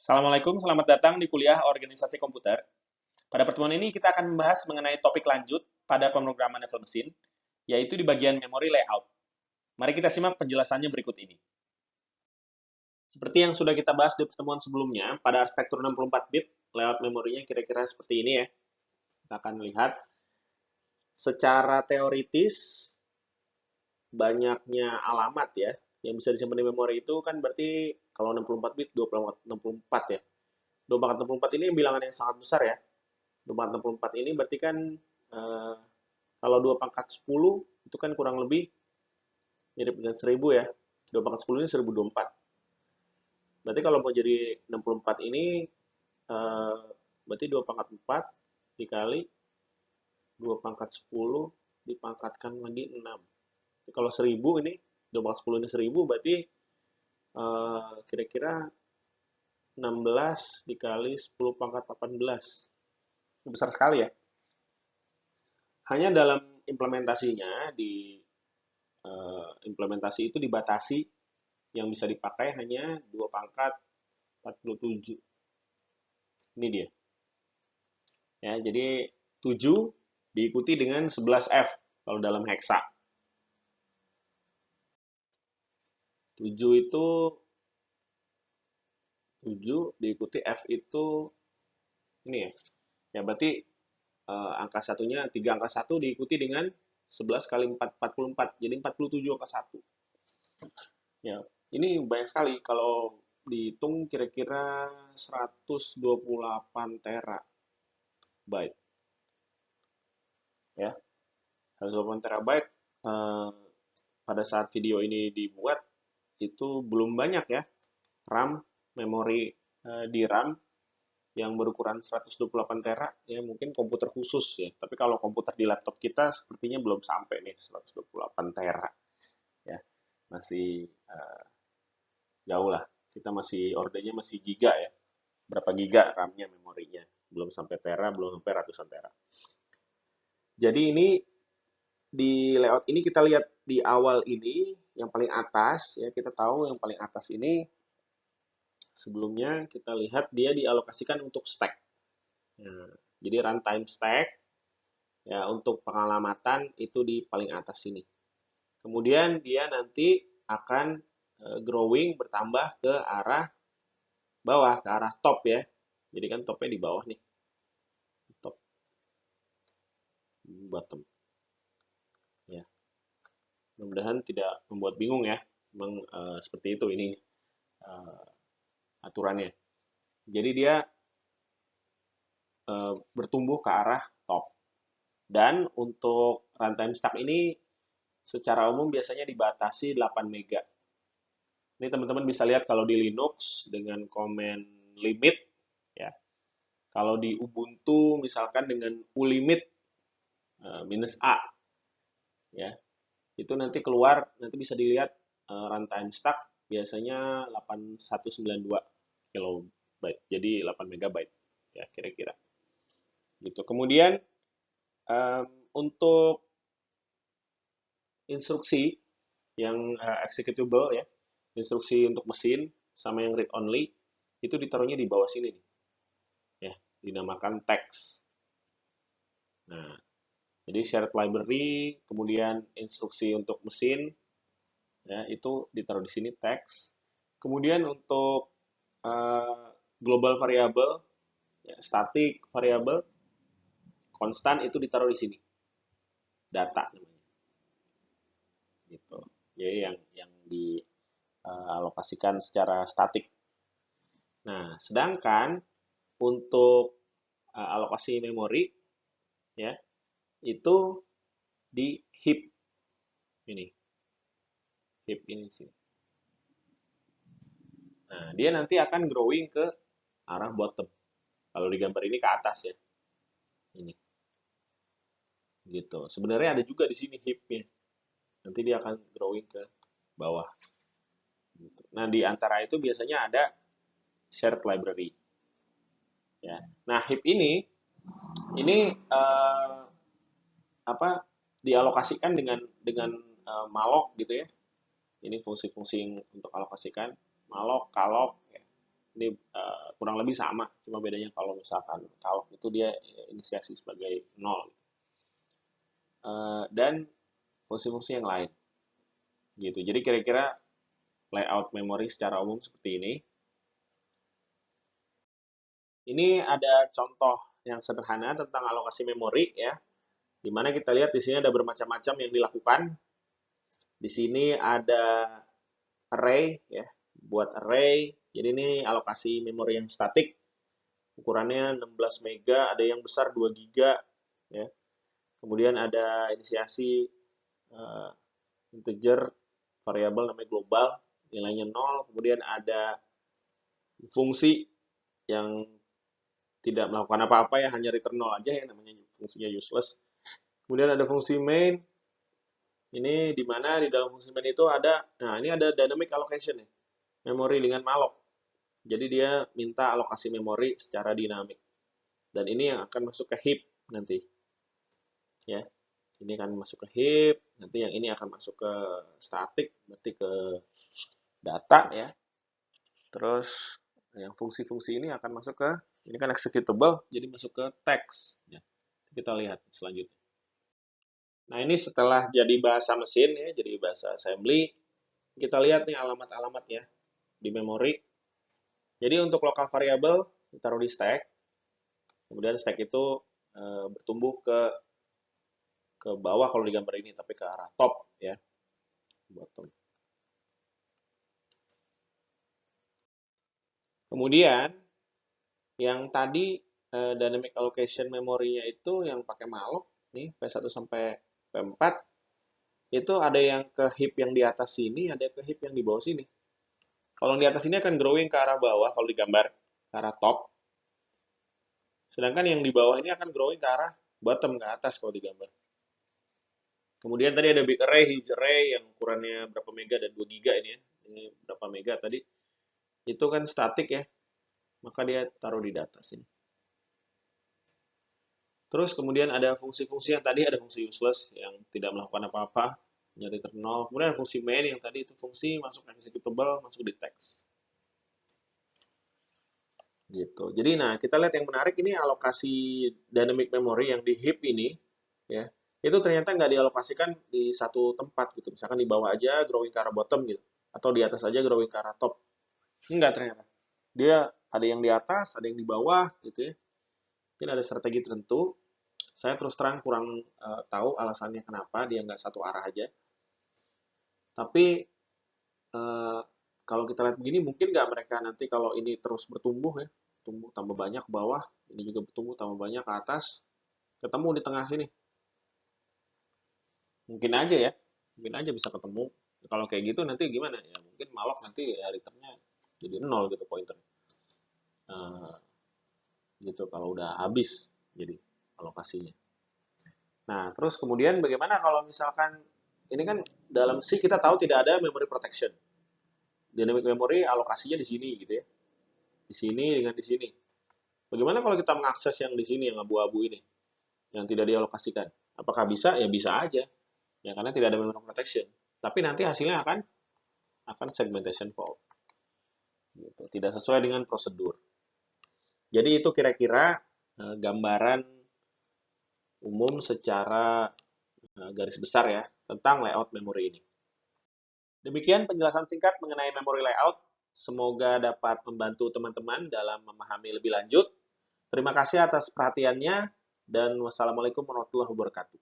Assalamualaikum, selamat datang di kuliah Organisasi Komputer. Pada pertemuan ini kita akan membahas mengenai topik lanjut pada pemrograman level mesin, yaitu di bagian memory layout. Mari kita simak penjelasannya berikut ini. Seperti yang sudah kita bahas di pertemuan sebelumnya, pada arsitektur 64 bit, layout memorinya kira-kira seperti ini ya. Kita akan lihat secara teoritis banyaknya alamat ya yang bisa disimpan di memori itu kan berarti kalau 64 bit 2464 ya. 2464 ini bilangan yang sangat besar ya. 2464 ini berarti kan eh, kalau 2 pangkat 10 itu kan kurang lebih mirip dengan 1000 ya. 2 pangkat 10 ini 1024. Berarti kalau mau jadi 64 ini berarti 2 pangkat 4 dikali 2 pangkat 10 dipangkatkan lagi 6. Jadi kalau 1000 ini 2 pangkat 10 ini 1000 berarti kira-kira 16 dikali 10 pangkat 18. Besar sekali ya. Hanya dalam implementasinya di implementasi itu dibatasi yang bisa dipakai hanya 2 pangkat 47. Ini dia. Ya, jadi 7 diikuti dengan 11F kalau dalam heksa. 7 itu 7 diikuti F itu ini ya. Ya berarti angka satunya 3 angka 1 diikuti dengan 11 kali 4 44. Jadi 47 angka 1. Ya, ini banyak sekali kalau dihitung kira-kira 128 terabyte ya. 128 terabyte pada saat video ini dibuat itu belum banyak ya RAM memori di RAM yang berukuran 128 tera ya mungkin komputer khusus ya. Tapi kalau komputer di laptop kita sepertinya belum sampai nih 128 tera ya. Masih jauh lah. Kita masih ordernya masih giga ya. Berapa giga RAM-nya memorinya. Belum sampai tera, belum sampai ratusan tera. Jadi ini di layout ini kita lihat di awal ini yang paling atas ya kita tahu yang paling atas ini sebelumnya kita lihat dia dialokasikan untuk stack. Nah, jadi runtime stack ya untuk pengalamatan itu di paling atas sini. Kemudian dia nanti akan growing bertambah ke arah bawah, ke arah top ya. Jadi kan topnya di bawah nih. Top, bottom. Ya. Mudah-mudahan tidak membuat bingung ya. Memang seperti itu ini uh, aturannya. Jadi dia bertumbuh ke arah top. Dan untuk runtime stack ini secara umum biasanya dibatasi 8 mega. Ini teman-teman bisa lihat kalau di Linux dengan command limit ya. Kalau di Ubuntu misalkan dengan ulimit minus A ya. Itu nanti keluar nanti bisa dilihat runtime stack biasanya 8192 kilobyte. Jadi 8 megabyte ya kira-kira. Gitu. Kemudian untuk instruksi yang executable ya, instruksi untuk mesin sama yang read only itu ditaruhnya di bawah sini nih. Ya, dinamakan text. Nah, jadi shared library, kemudian instruksi untuk mesin ya itu ditaruh di sini text. Kemudian untuk uh, global variable, ya, static variable, konstan itu ditaruh di sini. Data namanya. Gitu. Jadi yang dialokasikan secara statik. Nah, sedangkan untuk alokasi memori ya itu di heap ini, heap ini sih. Nah, dia nanti akan growing ke arah bottom. Kalau di gambar ini ke atas ya. Ini gitu. Sebenarnya ada juga di sini heapnya. Nanti dia akan growing ke bawah. Gitu. Nah, di antara itu biasanya ada shared library. Ya. Nah, heap ini apa dialokasikan dengan malloc gitu ya. Ini fungsi-fungsi untuk alokasikan malloc, calloc. Ya. Ini kurang lebih sama, cuma bedanya kalau misalkan calc itu dia inisiasi sebagai 0. Dan fungsi-fungsi yang lain gitu. Jadi kira-kira layout memori secara umum seperti ini. Ini ada contoh yang sederhana tentang alokasi memori ya, di mana kita lihat di sini ada bermacam-macam yang dilakukan. Di sini ada array ya, buat array. Jadi ini alokasi memori yang statik. Ukurannya 16 mega, ada yang besar 2 giga ya. Kemudian ada inisiasi integer variabel namanya global, nilainya 0. Kemudian ada fungsi yang tidak melakukan apa-apa ya, hanya return 0 aja ya, namanya fungsinya useless. Kemudian ada fungsi main. Ini di mana di dalam fungsi main itu ada, nah ini ada dynamic allocation ya, memori dengan malloc. Jadi dia minta alokasi memori secara dinamik. Dan ini yang akan masuk ke heap nanti. Ya. Ini akan masuk ke heap, nanti yang ini akan masuk ke static, berarti ke data ya. Terus yang fungsi-fungsi ini akan masuk ke, ini kan executable, jadi masuk ke text. Ya. Kita lihat selanjutnya. Nah ini setelah jadi bahasa mesin ya, jadi bahasa assembly, kita lihat nih alamat-alamat ya di memori. Jadi untuk local variable ditaruh di stack, kemudian stack itu bertumbuh ke bawah kalau di gambar ini, tapi ke arah top ya, bottom. Kemudian yang tadi dynamic allocation memorinya itu yang pakai malloc nih P1 sampai P4 itu ada yang ke heap yang di atas sini, ada yang ke heap yang di bawah sini. Kalau yang di atas ini akan growing ke arah bawah kalau digambar ke arah top. Sedangkan yang di bawah ini akan growing ke arah bottom, ke atas kalau digambar. Kemudian tadi ada big array, huge array yang ukurannya berapa mega dan 2 giga ini ya. Ini berapa mega tadi. Itu kan statik ya. Maka dia taruh di data sini. Terus kemudian ada fungsi-fungsi yang tadi ada fungsi useless yang tidak melakukan apa-apa, nyari nol. Kemudian ada fungsi main yang tadi itu fungsi masuk executable, masuk di text. Gitu. Jadi nah kita lihat yang menarik ini alokasi dynamic memory yang di heap ini ya. Itu ternyata nggak dialokasikan di satu tempat gitu. Misalkan di bawah aja growing ke arah bottom gitu. Atau di atas aja growing ke arah top. Enggak ternyata. Dia ada yang di atas, ada yang di bawah gitu ya. Mungkin ada strategi tertentu. Saya terus terang kurang tahu alasannya kenapa dia nggak satu arah aja. Tapi kalau kita lihat begini, mungkin nggak mereka nanti kalau ini terus bertumbuh ya, tumbuh tambah banyak ke bawah, ini juga bertumbuh tambah banyak ke atas, ketemu di tengah sini. Mungkin aja ya, mungkin aja bisa ketemu. Kalau kayak gitu nanti gimana ya? Mungkin malok nanti ya returnnya jadi 0 gitu pointer. Gitu kalau udah habis jadi alokasinya. Nah, terus kemudian bagaimana kalau misalkan ini kan dalam C kita tahu tidak ada memory protection. Dynamic memory alokasinya di sini gitu ya. Di sini dengan di sini. Bagaimana kalau kita mengakses yang di sini yang abu-abu ini yang tidak dialokasikan? Apakah bisa? Ya bisa aja. Ya karena tidak ada memory protection. Tapi nanti hasilnya akan segmentation fault. Gitu. Tidak sesuai dengan prosedur. Jadi itu kira-kira gambaran umum secara garis besar ya tentang layout memori ini. Demikian penjelasan singkat mengenai memory layout. Semoga dapat membantu teman-teman dalam memahami lebih lanjut. Terima kasih atas perhatiannya dan wassalamualaikum warahmatullahi wabarakatuh.